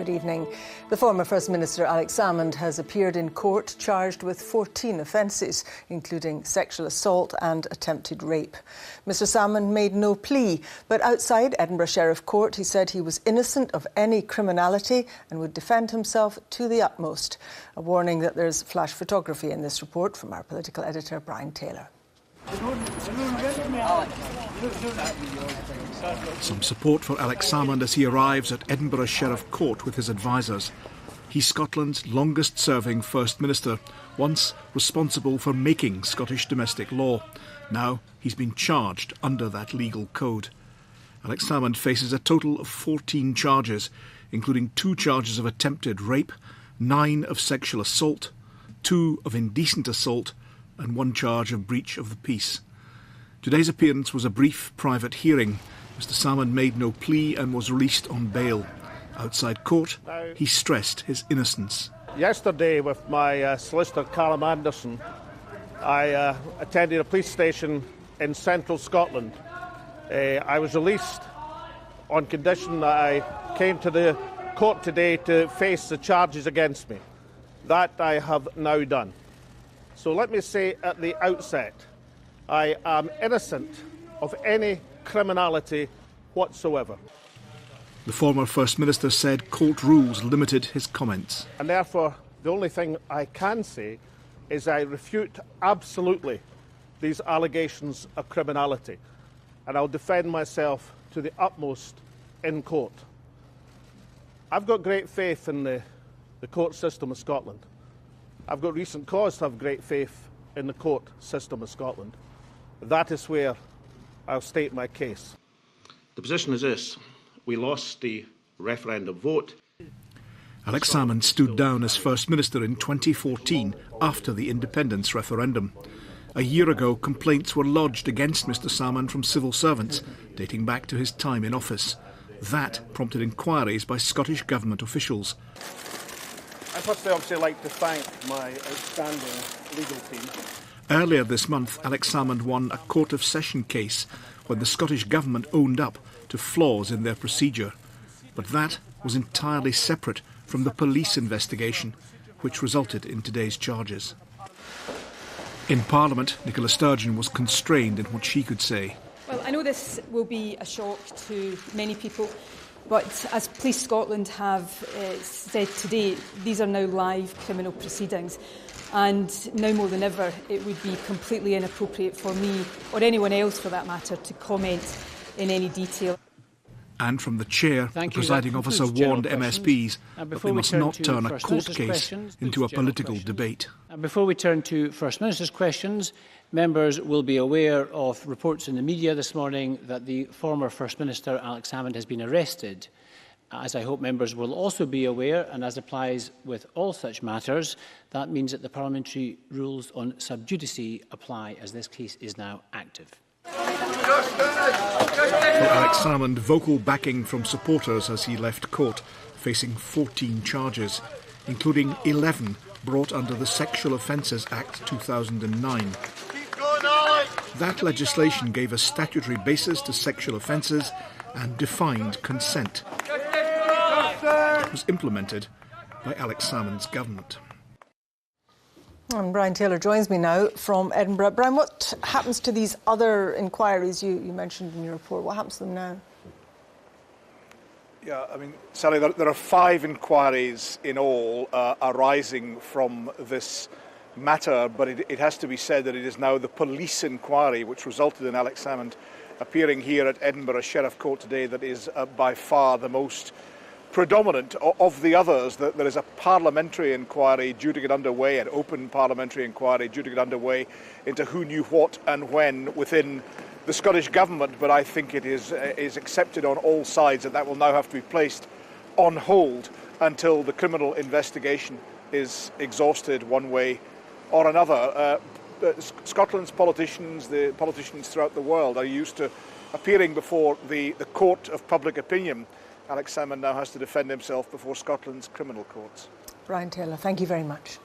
Good evening. The former First Minister Alex Salmond has appeared in court charged with 14 offences, including sexual assault and attempted rape. Mr Salmond made no plea, but outside Edinburgh Sheriff Court he said he was innocent of any criminality and would defend himself to the utmost. A warning that there's flash photography in this report from our political editor Brian Taylor. Some support for Alex Salmond as he arrives at Edinburgh Sheriff Court with his advisers. He's Scotland's longest-serving First Minister, once responsible for making Scottish domestic law. Now he's been charged under that legal code. Alex Salmond faces a total of 14 charges, including 2 charges of attempted rape, 9 of sexual assault, 2 of indecent assault, and 1 charge of breach of the peace. Today's appearance was a brief private hearing. Mr Salmond made no plea and was released on bail. Outside court, he stressed his innocence. Yesterday, with my solicitor Callum Anderson, I attended a police station in central Scotland. I was released on condition that I came to the court today to face the charges against me. That I have now done. So let me say at the outset, I am innocent of any criminality whatsoever. The former First Minister said court rules limited his comments. And therefore, the only thing I can say is I refute absolutely these allegations of criminality. And I'll defend myself to the utmost in court. I've got great faith in the court system of Scotland. I've got recent cause to have great faith in the court system of Scotland. That is where I'll state my case. The position is this. We lost the referendum vote. Alex Salmond stood down as First Minister in 2014 after the independence referendum. A year ago, complaints were lodged against Mr Salmond from civil servants, dating back to his time in office. That prompted inquiries by Scottish Government officials. I'd firstly obviously like to thank my outstanding legal team. Earlier this month, Alex Salmond won a Court of Session case when the Scottish Government owned up to flaws in their procedure. But that was entirely separate from the police investigation, which resulted in today's charges. In Parliament, Nicola Sturgeon was constrained in what she could say. Well, I know this will be a shock to many people, but as Police Scotland have said today, these are now live criminal proceedings. And now more than ever, it would be completely inappropriate for me, or anyone else for that matter, to comment in any detail. And from the chair, the presiding officer warned MSPs that they must not turn a court case into a political debate. And before we turn to First Minister's questions, members will be aware of reports in the media this morning that the former First Minister, Alex Salmond, has been arrested. As I hope members will also be aware, and as applies with all such matters, that means that the parliamentary rules on sub judice apply, as this case is now active. For Alex Salmond, vocal backing from supporters as he left court, facing 14 charges, including 11 brought under the Sexual Offences Act 2009. That legislation gave a statutory basis to sexual offences and defined consent. It was implemented by Alex Salmond's government. And Brian Taylor joins me now from Edinburgh. Brian, what happens to these other inquiries you mentioned in your report? What happens to them now? Yeah, I mean, Sally, there are 5 inquiries in all arising from this matter, but it has to be said that it is now the police inquiry which resulted in Alex Salmond appearing here at Edinburgh Sheriff Court today that is by far the most predominant of the others. That there is a parliamentary inquiry due to get underway, an open parliamentary inquiry due to get underway into who knew what and when within the Scottish Government, but I think it is accepted on all sides that will now have to be placed on hold until the criminal investigation is exhausted one way or another. Scotland's politicians, the politicians throughout the world, are used to appearing before the court of public opinion. Alex Salmond now has to defend himself before Scotland's criminal courts. Brian Taylor, thank you very much.